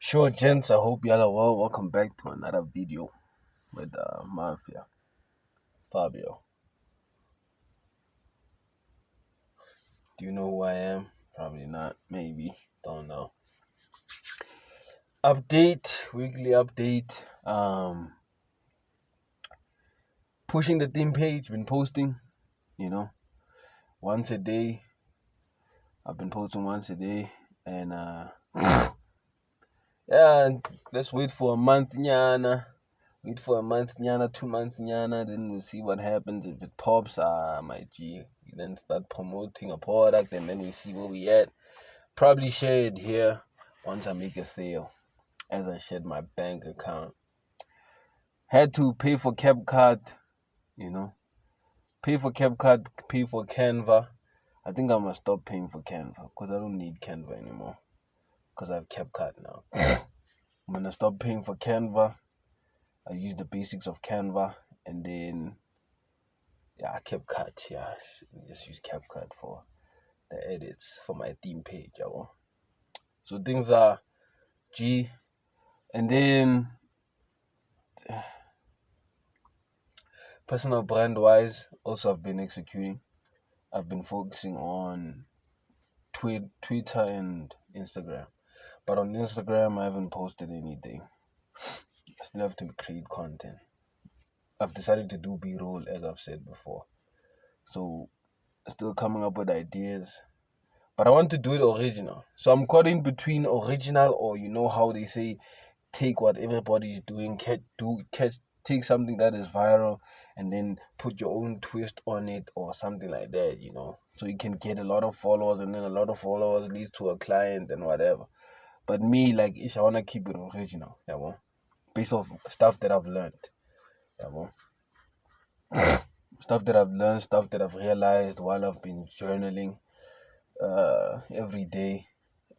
Sure, gents, I hope y'all are well. Welcome back to another video with Mafia Fabio. Do you know who I am? Probably not, maybe, don't know. Weekly update. Pushing the theme page, been posting, you know, once a day. I've been posting once a day, and yeah, let's wait for a month, nyana. Wait for a month, nyana, 2 months, nyana. Then we'll see what happens. If it pops, my G, we then start promoting a product, and then we see where we at. Probably share it here once I make a sale, as I shared my bank account. Had to pay for CapCut, you know, pay for CapCut, pay for Canva. I think I must stop paying for Canva because I don't need Canva anymore because I have CapCut now. I'm gonna stop paying for Canva. I use the basics of Canva, and then yeah, CapCut. Yeah, just use CapCut for the edits for my theme page. So things are G, and then personal brand wise, also I've been executing. I've been focusing on Twitter and Instagram, but on Instagram I haven't posted anything. I still have to create content. I've decided to do B-roll as I've said before, so still coming up with ideas. But I want to do it original. So I'm caught in between original, or you know how they say, take what everybody's doing, take something that is viral and then put your own twist on it or something like that, So you can get a lot of followers, and then a lot of followers leads to a client and whatever. But me, like I wanna keep it original, based off stuff that I've learned. Yeah, stuff that I've learned, stuff that I've realized while I've been journaling every day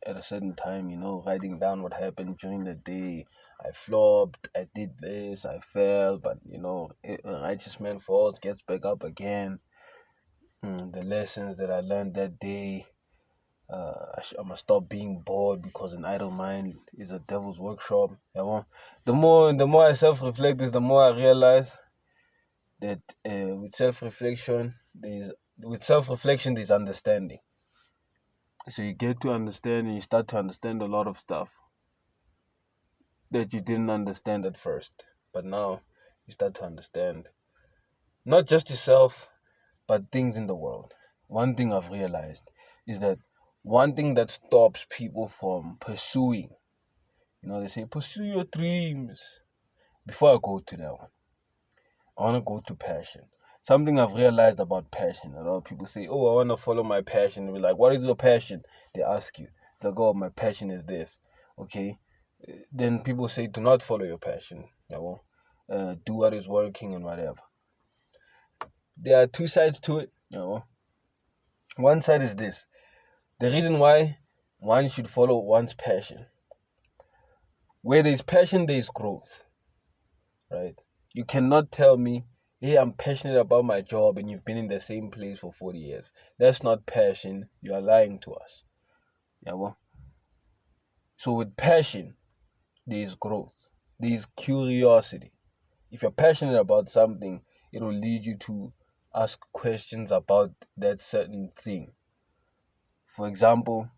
at a certain time, writing down what happened during the day. I flopped, I did this, I fell, but a righteous man falls, gets back up again. The lessons that I learned that day. I must stop being bored because an idle mind is a devil's workshop. The more I self-reflect, the more I realize that with self-reflection there's understanding. So you get to understand, and you start to understand a lot of stuff that you didn't understand at first. But now you start to understand not just yourself, but things in the world. One thing I've realized is that one thing that stops people from pursuing, they say, pursue your dreams. Before I go to that one, I want to go to passion. Something I've realized about passion. A lot of people say, oh, I want to follow my passion. And we're like, what is your passion? They ask you. They're like, oh, my passion is this. Okay. Then people say, do not follow your passion. Do what is working and whatever. There are two sides to it. One side is this. The reason why one should follow one's passion. Where there's passion, there's growth. Right? You cannot tell me, hey, I'm passionate about my job, and you've been in the same place for 40 years. That's not passion. You are lying to us. So with passion, there's growth. There's curiosity. If you're passionate about something, it will lead you to ask questions about that certain thing. For example,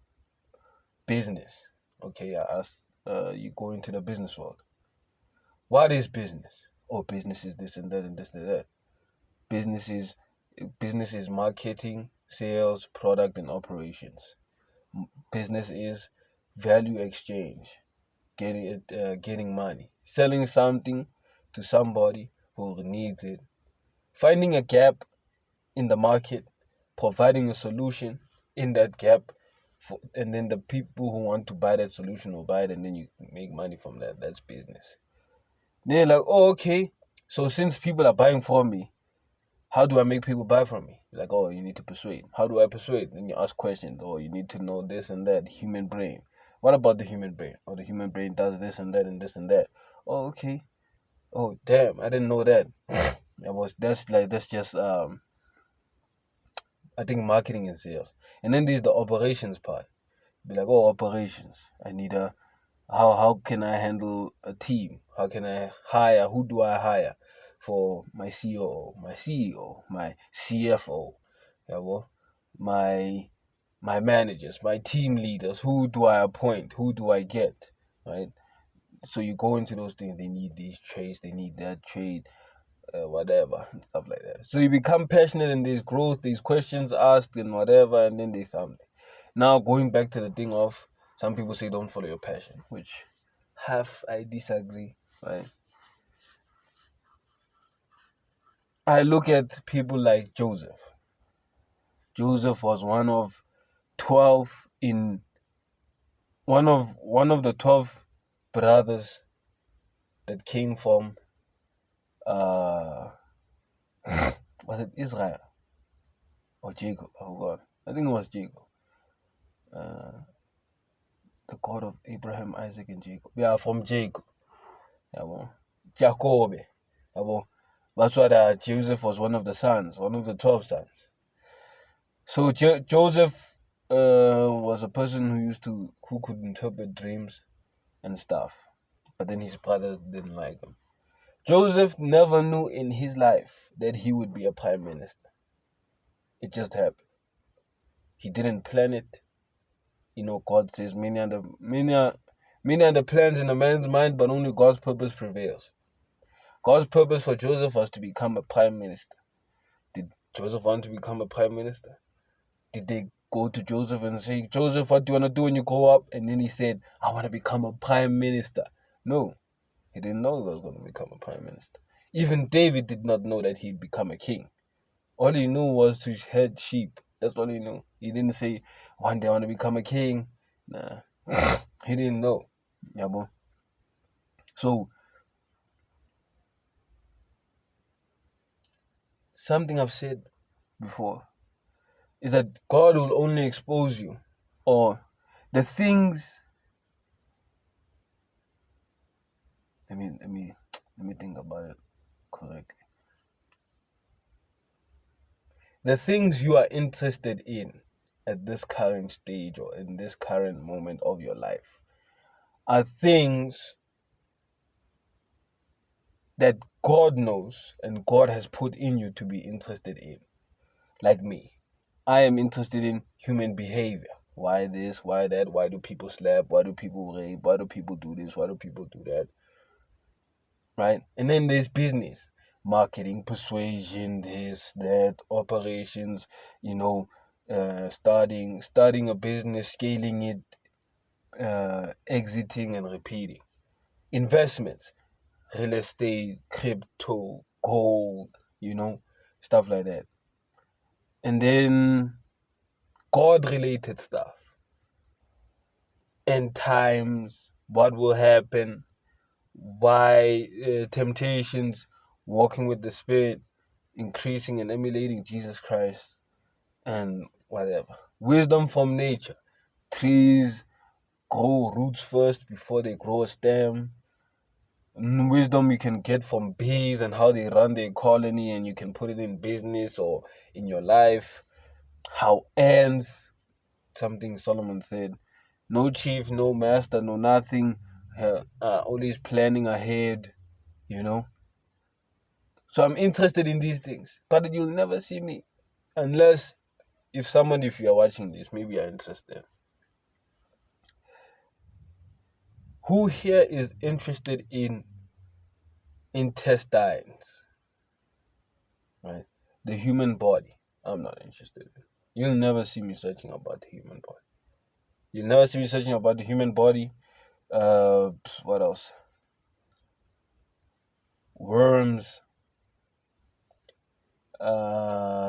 business. Okay, I asked, you go into the business world. What is business? Oh, business is this and that and this and that. Business is marketing, sales, product, and operations. Business is value exchange, getting money, selling something to somebody who needs it, finding a gap in the market, providing a solution in that gap, and then the people who want to buy that solution will buy it, and then you make money from that. That's business. They're like, oh, okay. So since people are buying from me, how do I make people buy from me? Like, oh, you need to persuade. How do I persuade? Then you ask questions. Oh, you need to know this and that. Human brain. What about the human brain? Oh, the human brain does this and that and this and that. Oh, okay. Oh, damn, I didn't know that. That's just I think marketing and sales. And then there's the operations part. Be like, oh, operations. I need a How can I handle a team? How can I hire? Who do I hire for my CEO, my CFO, yeah, well, my managers, my team leaders? Who do I appoint? Who do I get? Right. So you go into those things. They need these trades. They need that trade. Whatever, stuff like that. So you become passionate in this growth, these questions asked and whatever, and then there's something. Now going back to the thing of some people say don't follow your passion, which half I disagree. Right? I look at people like Joseph. Joseph was one of 12 in one of the 12 brothers that came from uh was it Israel or Jacob? Oh God, I think it was Jacob. Uh, the God of Abraham, Isaac, and Jacob. Yeah, from Jacob. Yeah, well, Jacob. Yeah, well, that's why Joseph was one of the sons, one of the 12 sons. So Joseph was a person who could interpret dreams and stuff, but then his brothers didn't like him. Joseph never knew in his life that he would be a prime minister. It just happened. He didn't plan it. God says many are the plans in a man's mind, but only God's purpose prevails. God's purpose for Joseph was to become a prime minister. Did Joseph want to become a prime minister? Did they go to Joseph and say, Joseph, what do you want to do when you grow up? And then he said, I want to become a prime minister. No, he didn't know he was going to become a prime minister. Even David did not know that he'd become a king. All he knew was to head sheep. That's all he knew. He didn't say, one day I want to become a king. Nah, he didn't know. Yeah, bro. So, something I've said before is that God will only expose you, or the things. Let me think about it correctly. The things you are interested in at this current stage or in this current moment of your life are things that God knows and God has put in you to be interested in. Like me, I am interested in human behavior. Why this? Why that? Why do people slap? Why do people rape? Why do people do this? Why do people do that? Right? And then there's business, marketing, persuasion, this, that, operations, starting a business, scaling it, exiting and repeating. Investments, real estate, crypto, gold, stuff like that. And then God related stuff. End times, what will happen, why temptations, walking with the Spirit, increasing and emulating Jesus Christ, and whatever. Wisdom from nature. Trees grow roots first before they grow a stem. Wisdom you can get from bees and how they run their colony, and you can put it in business or in your life. How ants, something Solomon said, no chief, no master, no nothing, always planning ahead, you know. So I'm interested in these things, but you'll never see me unless if you are watching this, maybe you're interested. Who here is interested in intestines? Right? The human body. I'm not interested in. You'll never see me searching about the human body. You'll never see me searching about the human body. What else? Worms,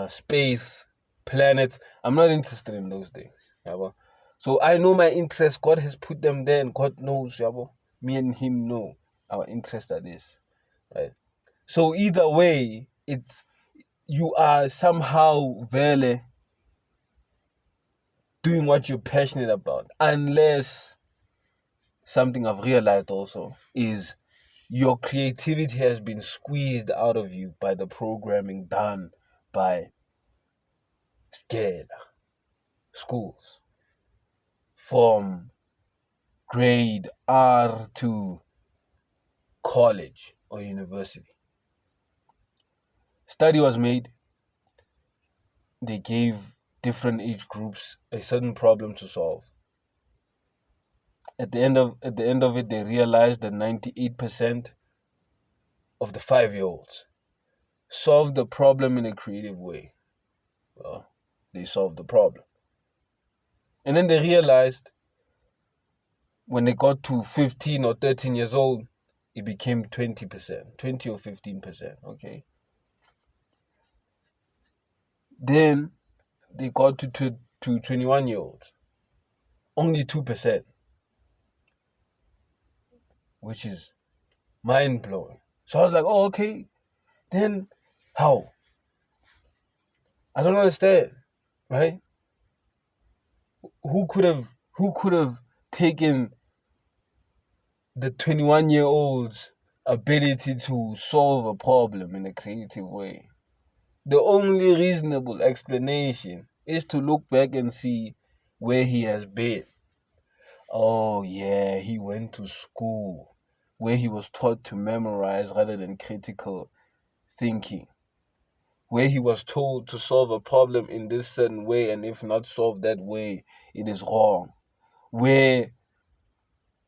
space, planets. I'm not interested in those things. Yeah, so I know my interests. God has put them there, and God knows. Yeah, me and Him know our interests are this, right? So either way, you are somehow vele doing what you're passionate about, unless something I've realized also is your creativity has been squeezed out of you by the programming done by schools, from grade R to college or university. Study was made. They gave different age groups a certain problem to solve. At the end of it, they realized that 98% of the 5-year-olds solved the problem in a creative way. Well, they solved the problem. And then they realized when they got to 15 or 13 years old, it became 20%, 20 or 15%, okay? Then they got to 21-year-olds, only 2%, which is mind-blowing. So I was like, oh, okay, then how? I don't understand, right? Who could have taken the 21-year-old's ability to solve a problem in a creative way? The only reasonable explanation is to look back and see where he has been. Oh yeah, he went to school where he was taught to memorize rather than critical thinking, where he was told to solve a problem in this certain way, and if not solved that way, it is wrong. Where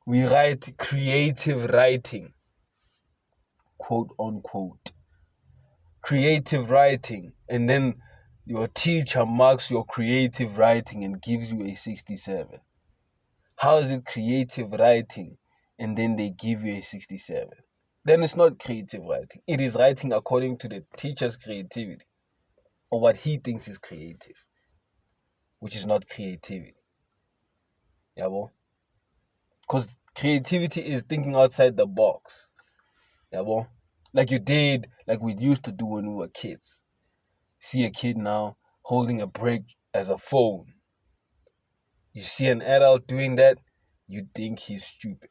we write creative writing, quote unquote, creative writing, and then your teacher marks your creative writing and gives you a 67. How is it creative writing and then they give you a 67? Then it's not creative writing. It is writing according to the teacher's creativity or what he thinks is creative, which is not creativity. Yeah, because creativity is thinking outside the box. Yeah, like we used to do when we were kids. See a kid now holding a brick as a phone. You see an adult doing that, you think he's stupid.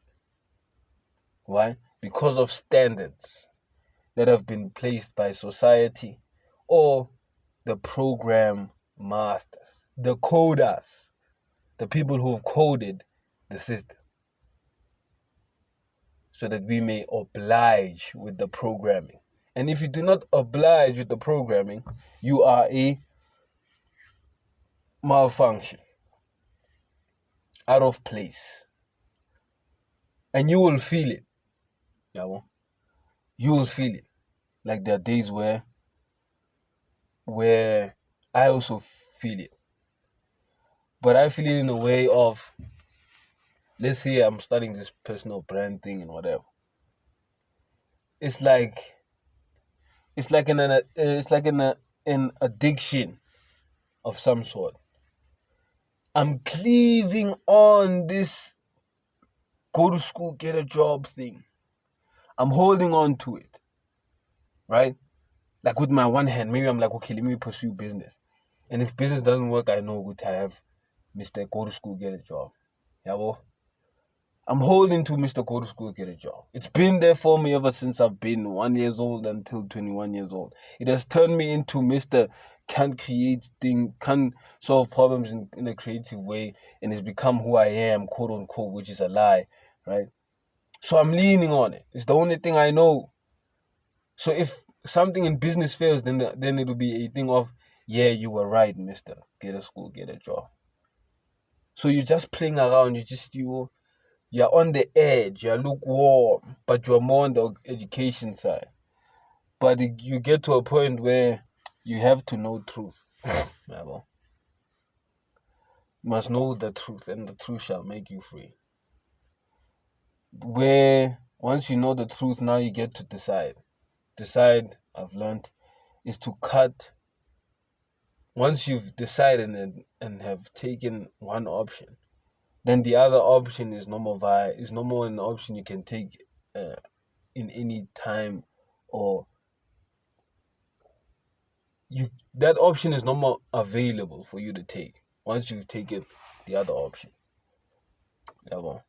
Why? Because of standards that have been placed by society or the program masters, the coders, the people who've coded the system, so that we may oblige with the programming. And if you do not oblige with the programming, you are a malfunction, out of place. And you will feel it. Yeah, you will feel it. Like there are days where I also feel it. But I feel it in a way of, let's say I'm starting this personal brand thing and whatever. It's like an addiction of some sort. I'm cleaving on this go to school, get a job thing. I'm holding on to it, right? Like with my one hand, maybe I'm like, okay, let me pursue business. And if business doesn't work, I know good I have Mr. Go to school, get a job. Yeah, well, I'm holding to Mr. Go to school, get a job. It's been there for me ever since I've been 1 years old until 21 years old. It has turned me into Mr. Can't create things, can't solve problems in a creative way, and it's become who I am, quote unquote, which is a lie, right? So I'm leaning on it. It's the only thing I know. So if something in business fails, then it'll be a thing of, yeah, you were right, mister. Get a school, get a job. So you're just playing around. You're on the edge. You're lukewarm, but you're more on the education side. But you get to a point where you have to know truth. You must know the truth, and the truth shall make you free. Where once you know the truth, now you get to decide. Decide, I've learned, is to cut. Once you've decided and have taken one option, then the other option is no more an option you can take in any time, or that option is no more available for you to take once you've taken the other option. Yeah, well.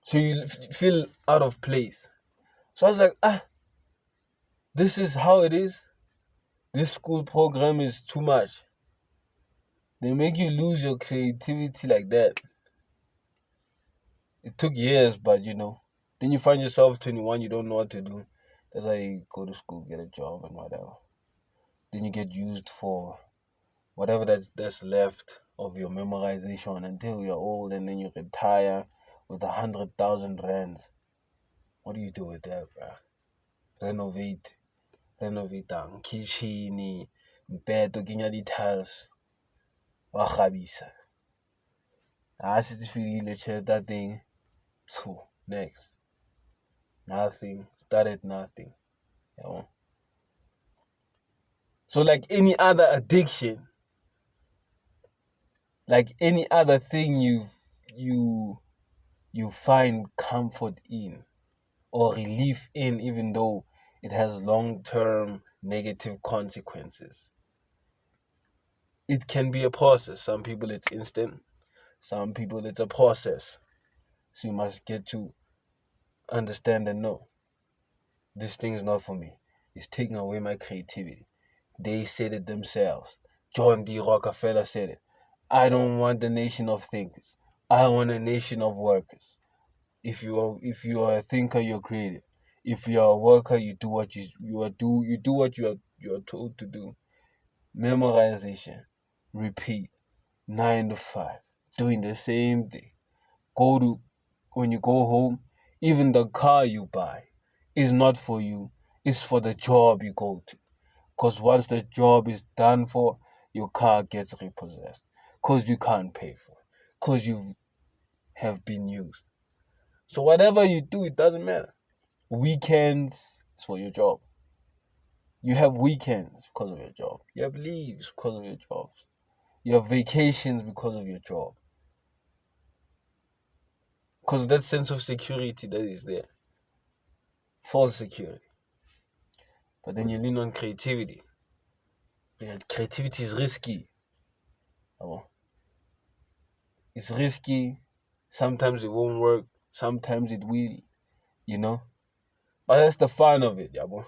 So you feel out of place. So I was like, this is how it is. This school program is too much. They make you lose your creativity like that. It took years, but then you find yourself 21, you don't know what to do. That's why you go to school, get a job, and whatever. Then you get used for whatever that's left of your memorization until you're old, and then you retire with 100,000 rands. What do you do with that, bruh? Renovate kitchen, mpeto, kenya di-tiles, wa kgabisa. I se feel that thing. So next, nothing. Started nothing. So like any other addiction, like any other thing you find comfort in or relief in, even though it has long-term negative consequences. It can be a process. Some people it's instant. Some people it's a process. So you must get to understand and know this thing is not for me. It's taking away my creativity. They said it themselves. John D. Rockefeller said it. I don't want a nation of thinkers. I want a nation of workers. If you are a thinker, you're creative. If you are a worker, you do what you are told to do. Memorization, repeat, 9 to 5, doing the same thing. When you go home, even the car you buy is not for you. It's for the job you go to. Because once the job is done for, your car gets repossessed. Because you can't pay for it. Because you have been used. So whatever you do, it doesn't matter. Weekends is for your job. You have weekends because of your job. You have leaves because of your jobs. You have vacations because of your job. Because of that sense of security that is there. False security. But then you lean on creativity. Creativity is risky. It's risky. Sometimes it won't work. Sometimes it will. But that's the fun of it, yabo.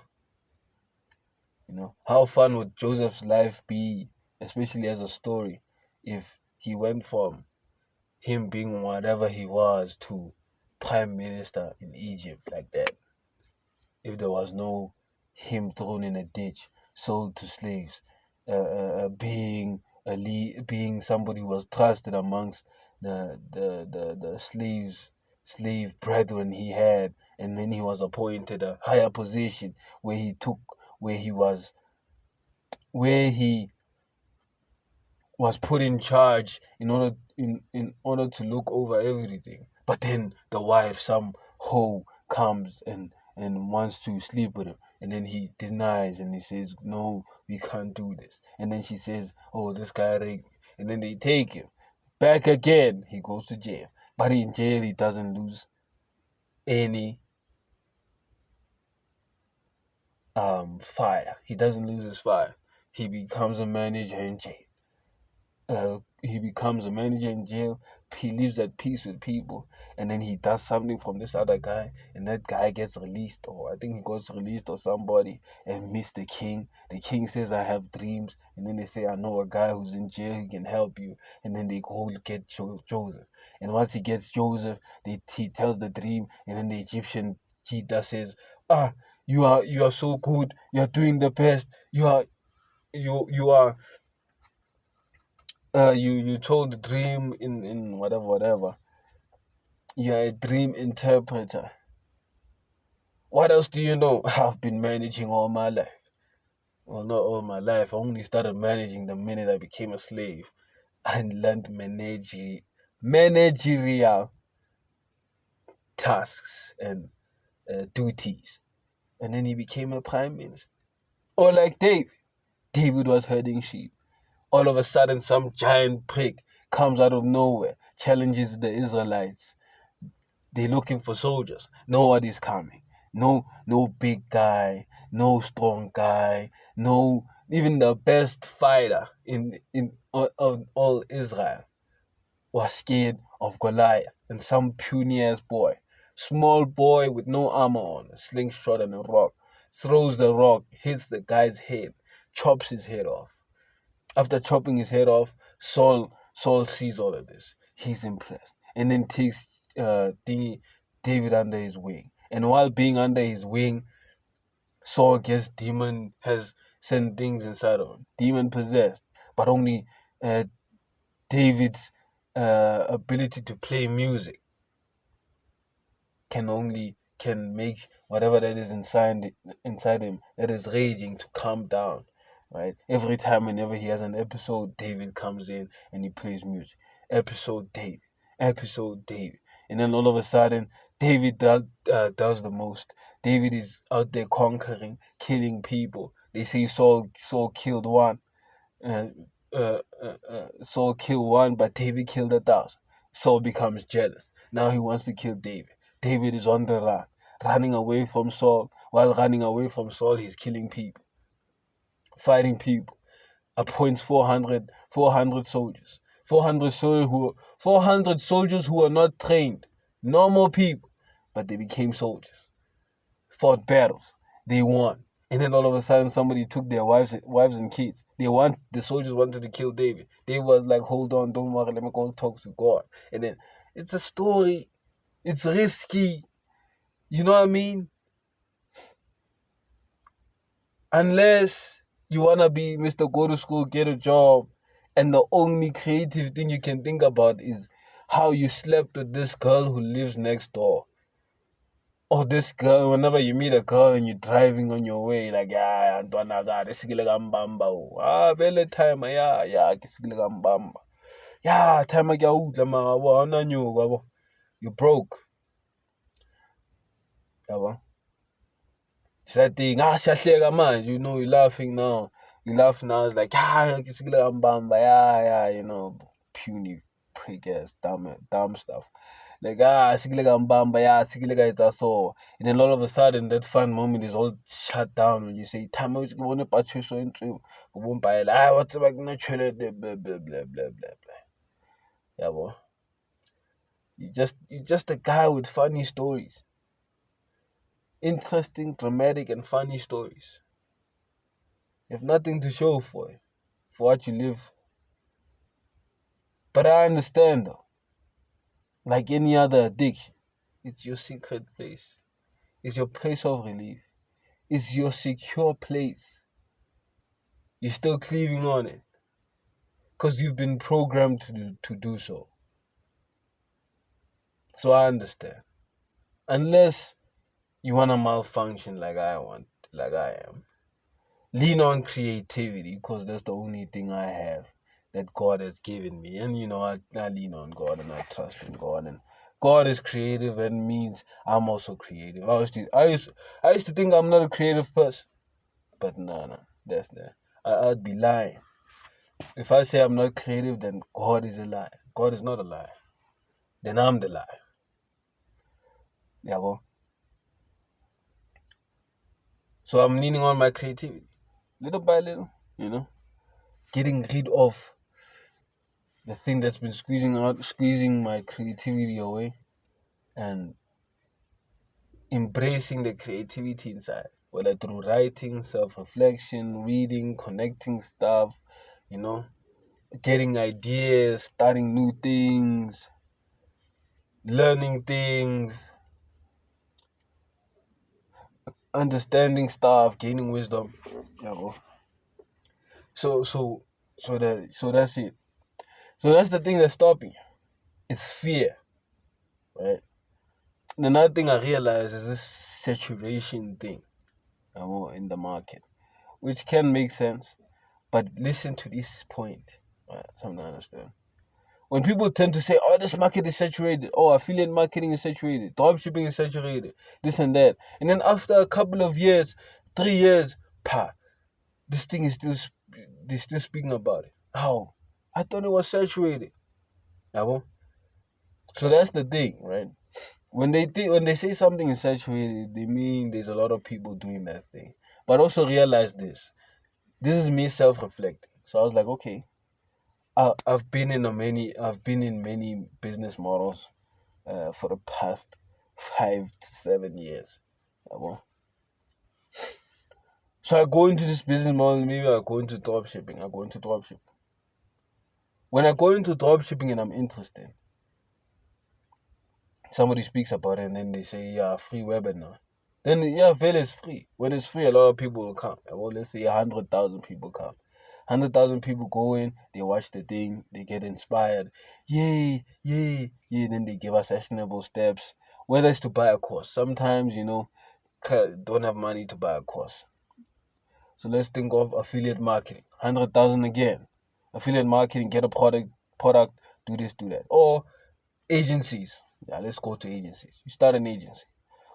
How fun would Joseph's life be, especially as a story, if he went from him being whatever he was to prime minister in Egypt like that? If there was no him thrown in a ditch, sold to slaves, being being somebody who was trusted amongst the slave brethren he had, and then he was appointed a higher position where he was put in charge in order to look over everything. But then the wife, some hoe, comes and wants to sleep with him, and then he denies and he says, no, we can't do this. And then she says, oh, this guy raped me. And then they take him back again. He goes to jail, but in jail he doesn't lose any fire. He doesn't lose his fire. He becomes a manager in jail. He becomes a manager in jail. He lives at peace with people, and then he does something from this other guy, and that guy gets released, or I think he got released or somebody, and meets the king. The king says, I have dreams, and then they say, I know a guy who's in jail, he can help you. And then they go get Joseph, and once he gets Joseph, he tells the dream, and then the Egyptian cheetah says, you are so good, you are doing the best, you are you told the dream in whatever. You're a dream interpreter. What else do you know? I've been managing all my life. Well, not all my life. I only started managing the minute I became a slave and learned managerial tasks and duties. And then he became a prime minister. Or like David. David was herding sheep. All of a sudden, some giant prick comes out of nowhere, challenges the Israelites. They're looking for soldiers. Nobody's coming. No big guy, no strong guy, no even the best fighter of all Israel was scared of Goliath and some puny ass boy. Small boy with no armor on, a slingshot and a rock. Throws the rock, hits the guy's head, chops his head off. After chopping his head off, Saul sees all of this. He's impressed. And then takes David under his wing. And while being under his wing, Saul has certain things inside of him, demon possessed, but only David's ability to play music can make whatever that is inside him that is raging to calm down. Right? Every time, whenever he has an episode, David comes in and he plays music. Episode David, and then all of a sudden, David does the most. David is out there conquering, killing people. They say Saul killed one. Uh, Saul killed one, but David killed 1,000. Saul becomes jealous. Now he wants to kill David. David is on the run, running away from Saul. While running away from Saul, he's killing people, fighting people. Appoints 400 soldiers. 400 soldiers who are not trained, normal people, but they became soldiers. Fought battles. They won. And then all of a sudden, somebody took their wives and kids. The soldiers wanted to kill David. David was like, "Hold on, don't worry, let me go talk to God." And then it's a story. It's risky. You know what I mean? Unless you wanna be Mr. Go to school, get a job, and the only creative thing you can think about is how you slept with this girl who lives next door. Or this girl, whenever you meet a girl and you're driving on your way, like, yeah, Antwana God, isigile kambamba. Vele time, yeah, isigile kambamba. Yeah, time kuyawudla mara wona nyuka yabo. You broke. Yabo. That thing, siyahleka manje, you know, you're laughing now. You laugh now, it's like, yeah, isigile kambamba, yeah, you know, puny, prick ass, dumb stuff. Like, sikile kambamba, sikile ka so. And then all of a sudden, that fun moment is all shut down when you say, time is going to patch you so into, what's about no blah, blah, blah, blah, blah, blah. Yeah, boy. You're just a guy with funny stories. Interesting, dramatic, and funny stories. You have nothing to show for it, for what you live. But I understand, though. Like any other addiction, it's your secret place. It's your place of relief. It's your secure place. You're still cleaving on it because you've been programmed to do so. So I understand. Unless you want to malfunction like I am. Lean on creativity because that's the only thing I have that God has given me. And you know, I lean on God and I trust in God. And God is creative and means I'm also creative. I used to think I'm not a creative person. But no, that's that. I'd be lying. If I say I'm not creative, then God is a liar. God is not a liar. Then I'm the liar. Yeah, well. So I'm leaning on my creativity. Little by little, you know. Getting rid of the thing that's been squeezing my creativity away. And embracing the creativity inside. Whether through writing, self-reflection, reading, connecting stuff, you know. Getting ideas, starting new things, learning things, understanding stuff, gaining wisdom. Yeah, bro. So that's it. So that's the thing that's stopping you. It's fear, right? And another thing I realize is this saturation thing in the market, which can make sense, but listen to this point. Something I understand. When people tend to say, "Oh, this market is saturated," "Oh, affiliate marketing is saturated," "Dropshipping is saturated," this and that, and then after a couple of years, 3 years, this thing is they're still speaking about it. How? I thought it was saturated. Yeah, so that's the thing, right? When they say something is saturated, they mean there's a lot of people doing that thing. But also realize this. This is me self-reflecting. So I was like, okay, I've been in many business models for the past 5 to 7 years. Yeah, so I go into this business model, maybe I go into dropshipping. When I go into dropshipping and I'm interested, somebody speaks about it and then they say, yeah, free webinar. Then, yeah, Veil is free. When it's free, a lot of people will come. Well, let's say 100,000 people come. 100,000 people go in, they watch the thing, they get inspired. Yay, yay, yay. Then they give us actionable steps. Whether it's to buy a course. Sometimes, don't have money to buy a course. So let's think of affiliate marketing. 100,000 again. Affiliate marketing, get a product, do this, do that. Or agencies. Yeah, let's go to agencies. You start an agency.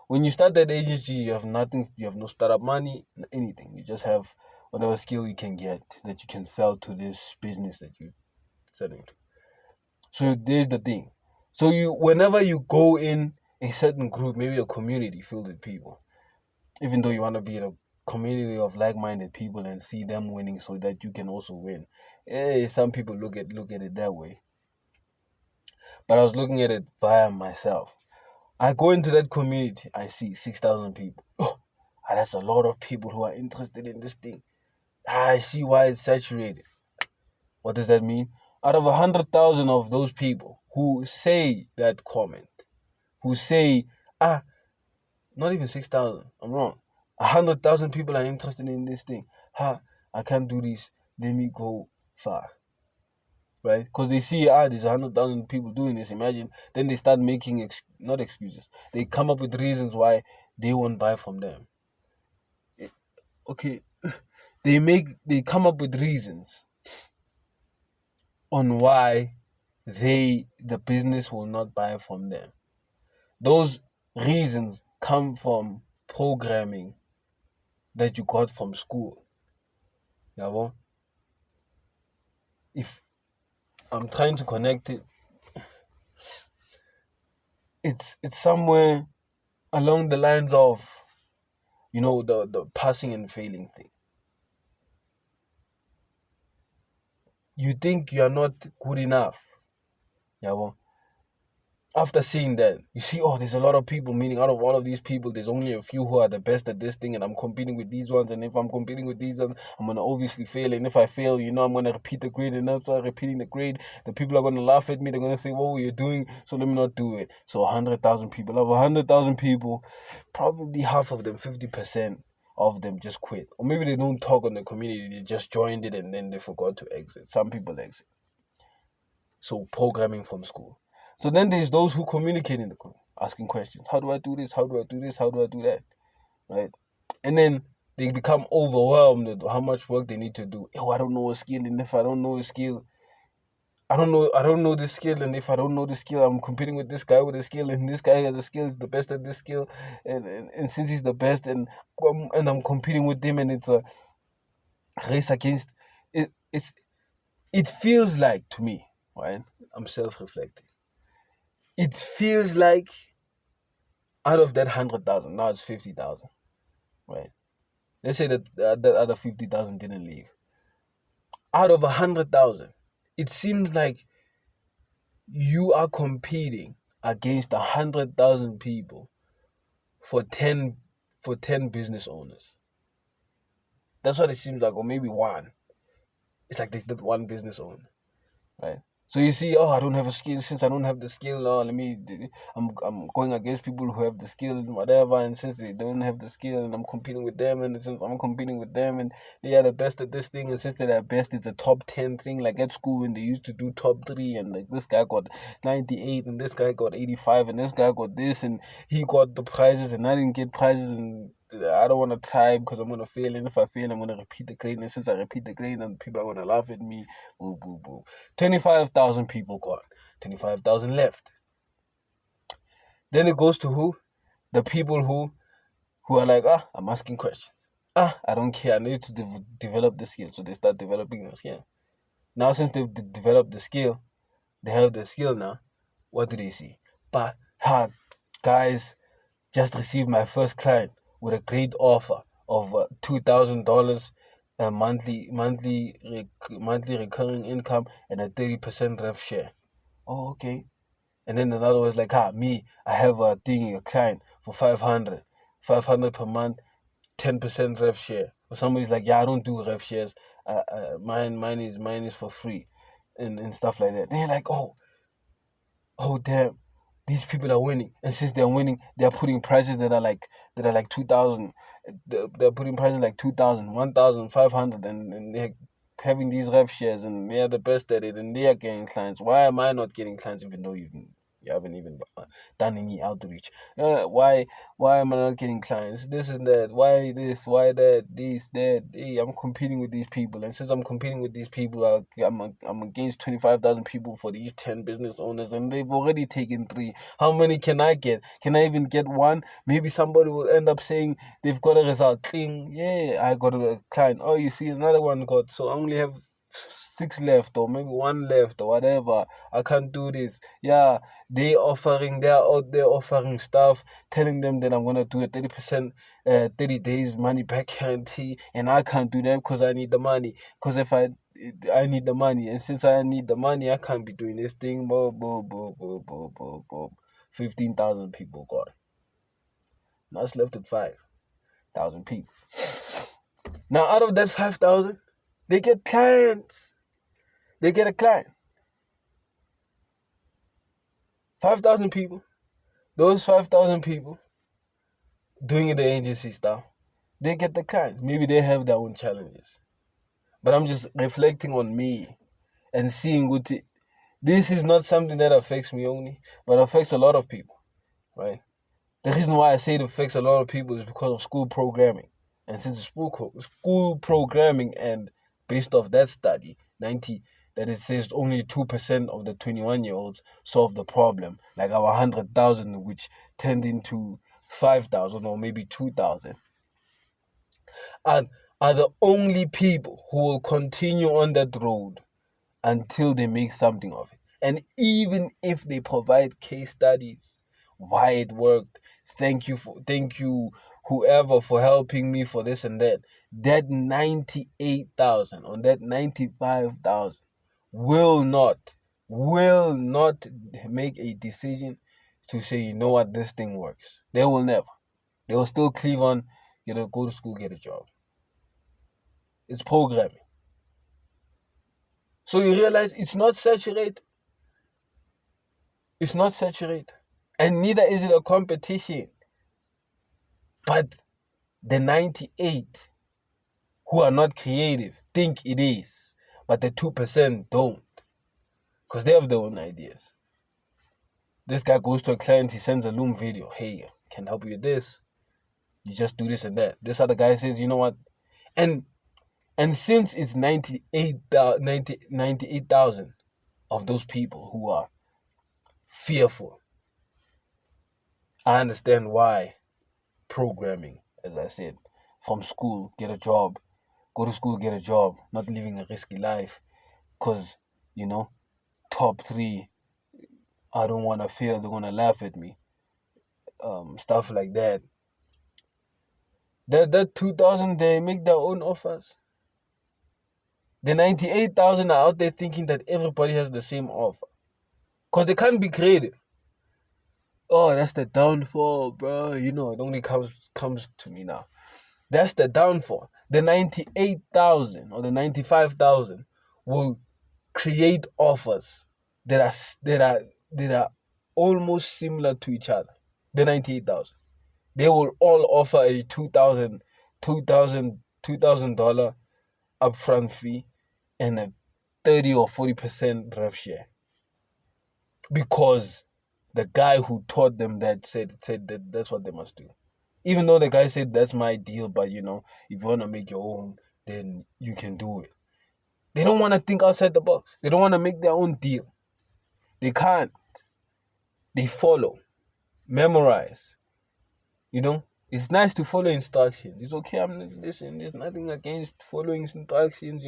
When you start that agency, you have nothing, you have no startup money, anything. You just have whatever skill you can get that you can sell to this business that you're selling to. So there's the thing. So whenever you go in a certain group, maybe a community filled with people, even though you want to be in a community of like-minded people and see them winning so that you can also win. Some people look at it that way. But I was looking at it via myself. I go into that community, I see 6,000 people. Oh, that's a lot of people who are interested in this thing. I see why it's saturated. What does that mean? Out of 100,000 of those people who say that comment, who say, not even 6,000, I'm wrong. 100,000 people are interested in this thing. I can't do this. Let me go far. Right? Because they see, there's 100,000 people doing this. Imagine. Then they start making, not excuses. They come up with reasons why they won't buy from them. Okay. They come up with reasons on why the business will not buy from them. Those reasons come from programming that you got from school. Yeah, if I'm trying to connect it, it's somewhere along the lines of, the passing and failing thing. You think you are not good enough. Yeah, after seeing that, you see, there's a lot of people, meaning out of all of these people, there's only a few who are the best at this thing, and I'm competing with these ones, and if I'm competing with these ones, I'm going to obviously fail, and if I fail, I'm going to repeat the grade, and after repeating the grade, the people are going to laugh at me, they're going to say, what were you doing, so let me not do it. So 100,000 people, of 100,000 people, probably half of them, 50% of them just quit, or maybe they don't talk on the community, they just joined it, and then they forgot to exit. Some people exit. So programming from school. So then there's those who communicate in the group, asking questions. How do I do this? How do I do this? How do I do that? Right? And then they become overwhelmed with how much work they need to do. I don't know a skill, and if I don't know a skill, I don't know this skill, and if I don't know the skill, I'm competing with this guy with a skill, and this guy has a skill, is the best at this skill, and since he's the best, and I'm competing with him, and it's a race against it. It feels like, to me, right? I'm self-reflecting. It feels like out of that 100,000, now it's 50,000, right? Let's say that that other 50,000 didn't leave. Out of 100,000, it seems like you are competing against 100,000 people for 10 business owners. That's what it seems like, or maybe one. It's like there's that one business owner, right? So you see, I don't have a skill. Since I don't have the skill, I'm going against people who have the skill and whatever. And since they don't have the skill, and I'm competing with them, and since I'm competing with them, and they are the best at this thing, and since they're the best, it's a top 10 thing. Like at school when they used to do top 3, and like this guy got 98, and this guy got 85, and this guy got this, and he got the prizes, and I didn't get prizes, and I don't want to try because I'm going to fail. And if I fail, I'm going to repeat the grade. And since I repeat the grade, and people are going to laugh at me. Boo, boo, boo. 25,000 people gone. 25,000 left. Then it goes to who? The people who are like, I'm asking questions. I don't care. I need to develop the skill. So they start developing the skill. Now, since they've developed the skill, they have the skill now. What do they see? But, guys, just received my first client with a great offer of $2,000 monthly recurring income and a 30% rev share. Oh, okay. And then another was like, I have a client for 500 per month, 10% rev share. Or somebody's like, I don't do rev shares. Mine is for free, and stuff like that. They're like, oh damn. these people are winning, and since they're winning, they're putting prices that are like 2,000. They're putting prices like 2,000, 1,500, and they're having these rev shares, and they're the best at it, and they are getting clients. Why am I not getting clients even though you haven't even done any outreach? Why am I not getting clients? This and that. Why this? Why that? This, that. Hey, I'm competing with these people, and since I'm competing with these people, I'm against 25,000 people for these 10 business owners, and they've already taken 3. How many can I get? Can I even get 1? Maybe somebody will end up saying they've got a result. Cling, yeah, I got a client. Oh, you see, another one got. So I only have 6 left, or maybe 1 left, or whatever. I can't do this. Yeah, they're out there offering stuff, telling them that I'm gonna do a 30%, 30 days money back guarantee, and I can't do that because I need the money. Because if I need the money, and since I need the money, I can't be doing this thing. 15,000 people gone. Now it's left at 5,000 people. Now out of that 5,000, they get clients. They get a client. 5,000 people. Those 5,000 people doing it the agency style, they get the clients. Maybe they have their own challenges. But I'm just reflecting on me and seeing what this is not something that affects me only, but affects a lot of people, right? The reason why I say it affects a lot of people is because of school programming. And since school programming, and based off that study, that it says only 2% of the 21-year-olds solve the problem, like our 100,000, which turned into 5,000 or maybe 2,000, are the only people who will continue on that road until they make something of it. And even if they provide case studies, why it worked, thank you whoever for helping me for this and that, that 98,000 on that 95,000 will not make a decision to say, you know what, this thing works. They will never. They will still cleave on, go to school, get a job. It's programming. So you realize it's not saturated. It's not saturated. And neither is it a competition. But the 98 who are not creative think it is. But the 2% don't. Because they have their own ideas. This guy goes to a client, he sends a Loom video. Hey, can I help you with this? You just do this and that. This other guy says, you know what? And since it's 98,000 of those people who are fearful, I understand why programming, as I said, from school, get a job, go to school, get a job, not living a risky life, because, top 3, I don't want to fail, they're going to laugh at me, stuff like that. That 2,000, they make their own offers. The 98,000 are out there thinking that everybody has the same offer, because they can't be creative. Oh, that's the downfall, bro. It only comes to me now. That's the downfall. The 98,000 or the 95,000 will create offers that are almost similar to each other. The 98,000. They will all offer a $2,000 upfront fee and a 30 or 40% rev share. Because the guy who taught them that said that that's what they must do. Even though the guy said that's my deal, but if you want to make your own, then you can do it. They don't want to think outside the box. They don't want to make their own deal. They can't. They follow, memorize. It's nice to follow instructions. It's okay. There's nothing against following instructions.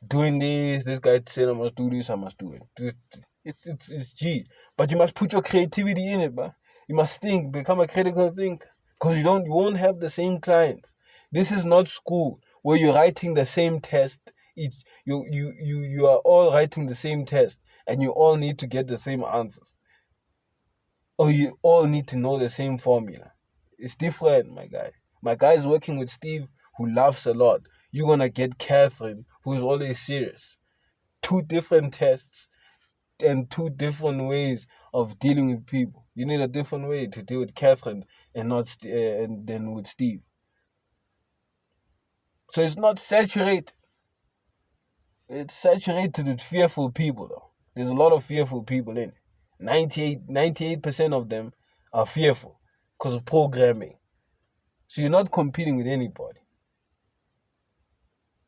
Doing this guy said I must do this, I must do it. It's G. But you must put your creativity in it, man. You must think, become a critical thinker. Because you won't have the same clients. This is not school where you're writing the same test. You are all writing the same test, and you all need to get the same answers. Or you all need to know the same formula. It's different, my guy. My guy is working with Steve, who laughs a lot. You're going to get Catherine, who is always serious. 2 different tests, two different ways of dealing with people. You need a different way to deal with Catherine and not and then with Steve. So it's not saturated. It's saturated with fearful people, though. There's a lot of fearful people in it. 98% of them are fearful because of programming. So you're not competing with anybody.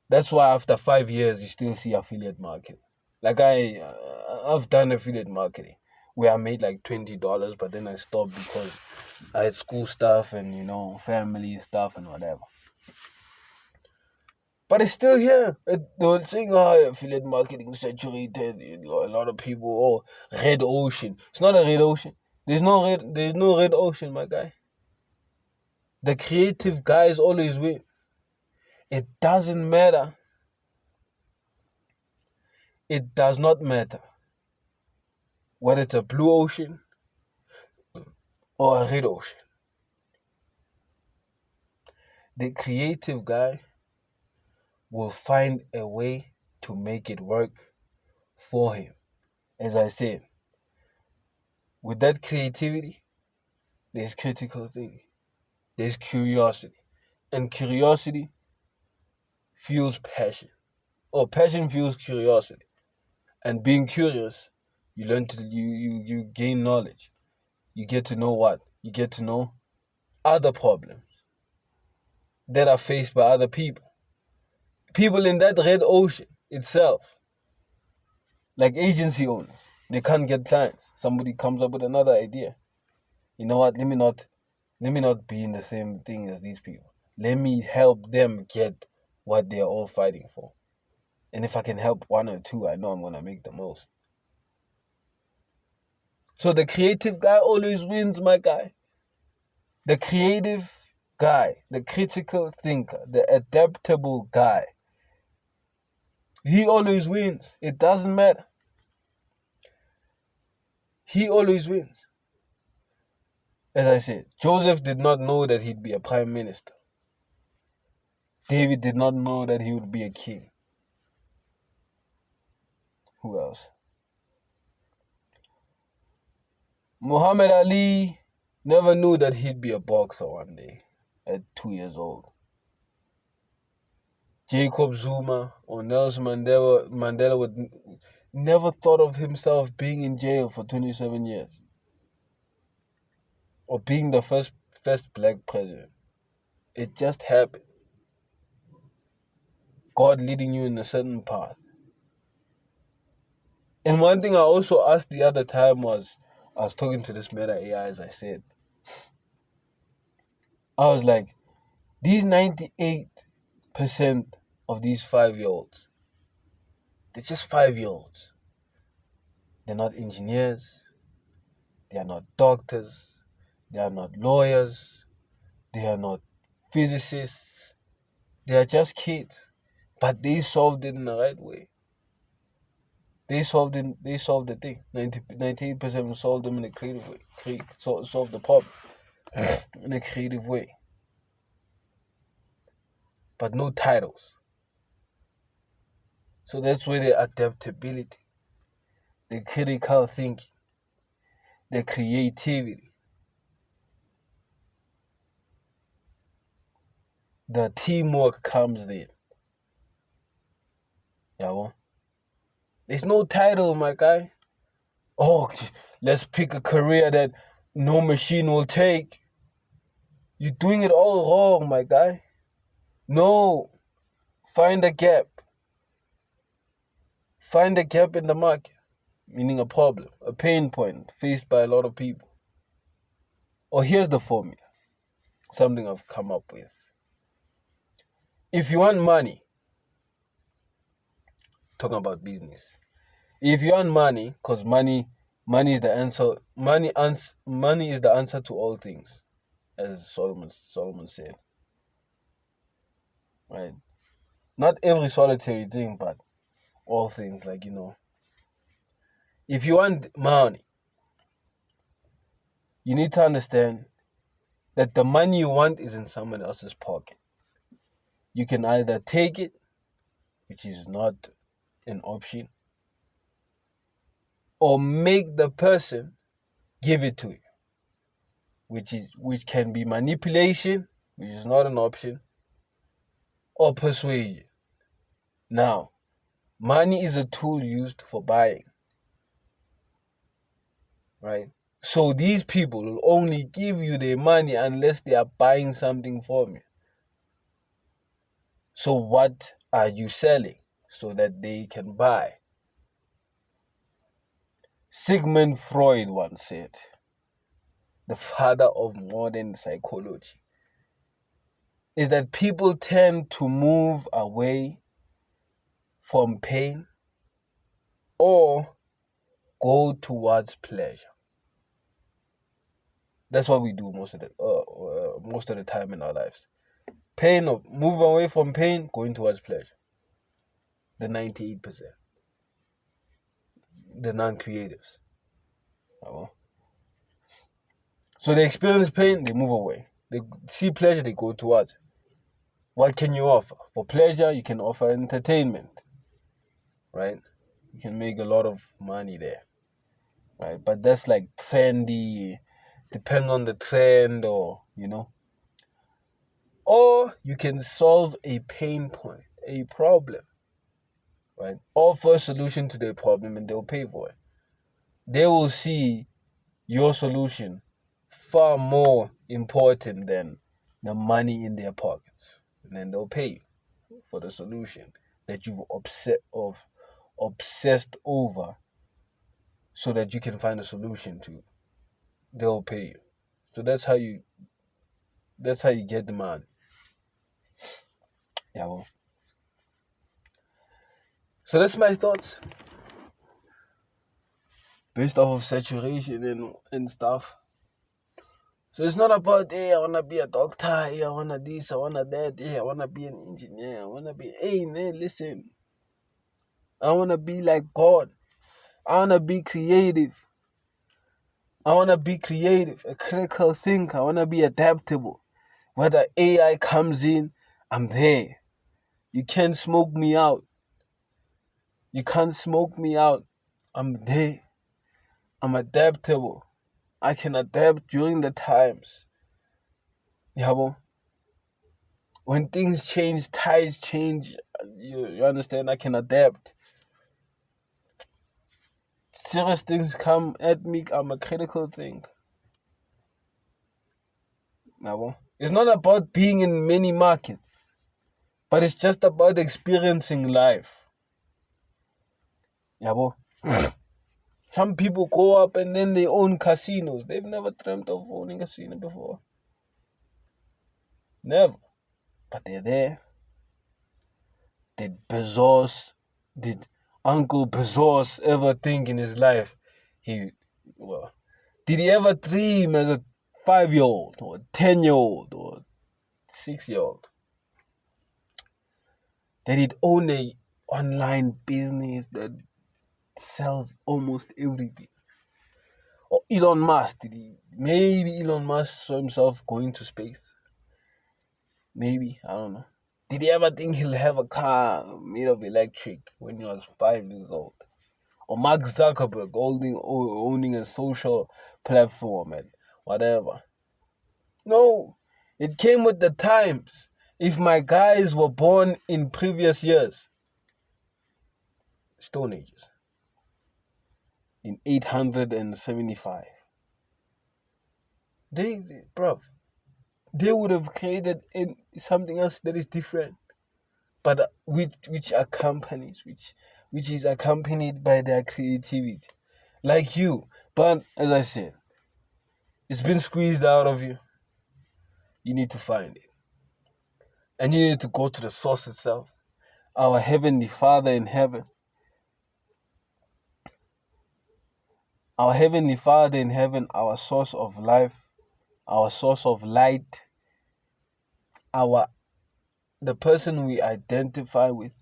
That's why after 5 years, you still see affiliate marketing. Like I've done affiliate marketing where I made like $20, but then I stopped because I had school stuff and family stuff and whatever. But it's still here. They're saying, affiliate marketing saturated. A lot of people, red ocean. It's not a red ocean. There's no red ocean, my guy. The creative guys always win. It doesn't matter. It does not matter whether it's a blue ocean or a red ocean. The creative guy will find a way to make it work for him. As I said, with that creativity, there's critical thinking, there's curiosity, and curiosity fuels passion, or passion fuels curiosity. And being curious, you learn to you gain knowledge. You get to know what? You get to know other problems that are faced by other people. People in that red ocean itself, like agency owners, they can't get clients. Somebody comes up with another idea. You know what? Let me not be in the same thing as these people. Let me help them get what they are all fighting for. And if I can help one or two, I know I'm gonna make the most. So the creative guy always wins, my guy. The creative guy, the critical thinker, the adaptable guy, he always wins. It doesn't matter. He always wins. As I said, Joseph did not know that he'd be a prime minister. David did not know that he would be a king. Who else? Muhammad Ali never knew that he'd be a boxer one day at 2 years old. Jacob Zuma or Nelson Mandela would never thought of himself being in jail for 27 years. Or being the first black president. It just happened. God leading you in a certain path. And one thing I also asked the other time was, I was talking to this Meta AI, as I said. I was like, these 98% of these 5-year-olds, they're just 5-year-olds. They're not engineers. They are not doctors. They are not lawyers. They are not physicists. They are just kids. But they solved it in the right way. They solved the thing. 98% solved them in a creative way. Solved the problem in a creative way. But no titles. So that's where the adaptability, the critical thinking, the creativity, the teamwork comes in. Yeah, there's no title, my guy. Oh, let's pick a career that no machine will take. You're doing it all wrong, my guy. No. Find a gap. Find a gap in the market, meaning a problem, a pain point faced by a lot of people. Or here's the formula, something I've come up with. If you want money, talking about business, if you want money, because money is the answer. Money is the answer to all things, as Solomon said. Right? Not every solitary thing, but all things. Like if you want money, you need to understand that the money you want is in someone else's pocket. You can either take it, which is not an option, or make the person give it to you, which can be manipulation, which is not an option, or persuasion. Now, money is a tool used for buying, right? So these people will only give you their money unless they are buying something from you. So what are you selling so that they can buy? Sigmund Freud once said, the father of modern psychology, is that people tend to move away from pain or go towards pleasure. That's what we do most of the time in our lives. Pain, or move away from pain, going towards pleasure. The 98%, the non-creatives. So they experience pain, they move away. They see pleasure, they go towards it. What can you offer? For pleasure, you can offer entertainment, right? You can make a lot of money there, right? But that's like trendy, depends on the trend, or Or you can solve a pain point, a problem, right? Offer a solution to their problem and they'll pay for it. They will see your solution far more important than the money in their pockets. And then they'll pay you for the solution that you've obsessed over so that you can find a solution to. They'll pay you. So that's how you get the money. Yeah, well. So that's my thoughts. Based off of saturation and stuff. So it's not about, hey, I want to be a doctor, hey, I want to this, I want to that, hey, I want to be an engineer, I want to be, hey, man, listen. I want to be like God. I want to be creative. A critical thinker. I want to be adaptable. Whether AI comes in, I'm there. You can't smoke me out. I'm there. I'm adaptable. I can adapt during the times. Yeah, when things change, tides change, you understand, I can adapt. Serious things come at me, I'm a critical thinker. Yeah, it's not about being in many markets, but it's just about experiencing life. Yeah, some people go up and then they own casinos. They've never dreamt of owning a casino before. Never. But they're there. Did Uncle Bezos ever think in his life did he ever dream as a 5-year-old or 10-year-old or 6-year-old that he'd own a online business that sells almost everything? Or Elon Musk, maybe Elon Musk saw himself going to space? Maybe, I don't know. Did he ever think he'll have a car made of electric when he was 5 years old? Or Mark Zuckerberg owning a social platform and whatever? No, it came with the times. If my guys were born in previous years, Stone Ages, in 875, they would have created something else that is different, but which is accompanied by their creativity, like you. But as I said, it's been squeezed out of you. You need to find it, and you need to go to the source itself, our Heavenly Father in heaven. Our Heavenly Father in heaven, our source of life, our source of light, the person we identify with,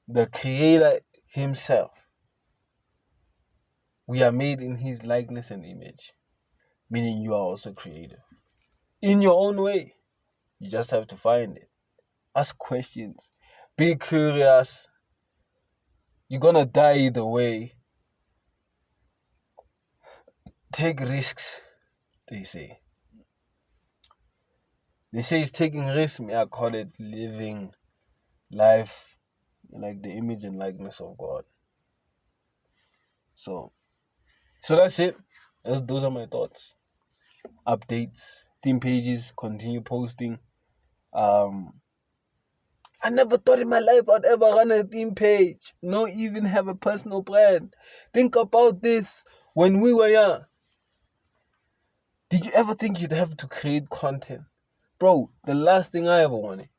the Creator Himself. We are made in His likeness and image, meaning you are also creative. In your own way, you just have to find it. Ask questions. Be curious. You're gonna die either way. Take risks, they say. They say it's taking risks. Me, I call it living life like the image and likeness of God. So that's it. Those are my thoughts. Updates, theme pages, continue posting. I never thought in my life I'd ever run a theme page, not even have a personal brand. Think about this. When we were young, did you ever think you'd have to create content? Bro, the last thing I ever wanted,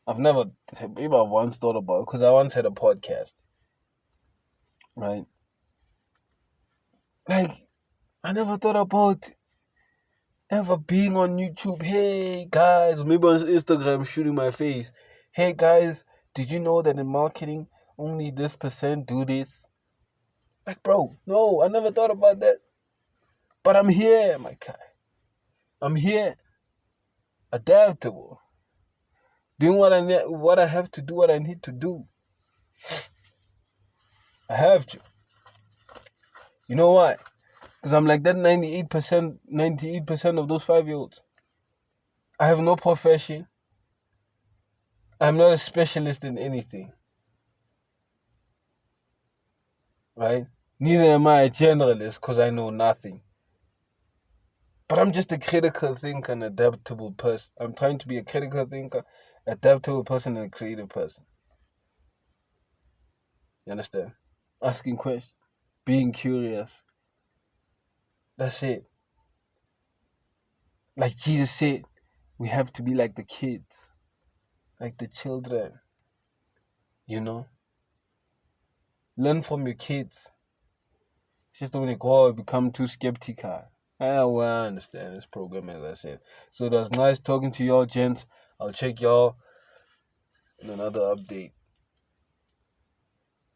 maybe I once thought about it because I once had a podcast, right? Like, I never thought about ever being on YouTube. Hey guys, maybe on Instagram shooting my face. Hey guys, did you know that in marketing only this percent do this? Like, bro, no, I never thought about that. But I'm here, my guy. I'm here, adaptable, doing what I have to do, what I need to do. I have to. You know why? Because I'm like that 98% of those 5-year-olds. I have no profession. I'm not a specialist in anything. Right? Neither am I a generalist because I know nothing. But I'm just a critical thinker and adaptable person. I'm trying to be a critical thinker, adaptable person, and a creative person. You understand? Asking questions, being curious. That's it. Like Jesus said, we have to be like the kids, like the children. You know? Learn from your kids. It's just when they go out, become too skeptical. Well, I understand this program, as I said. So it was nice talking to y'all, gents. I'll check y'all in another update.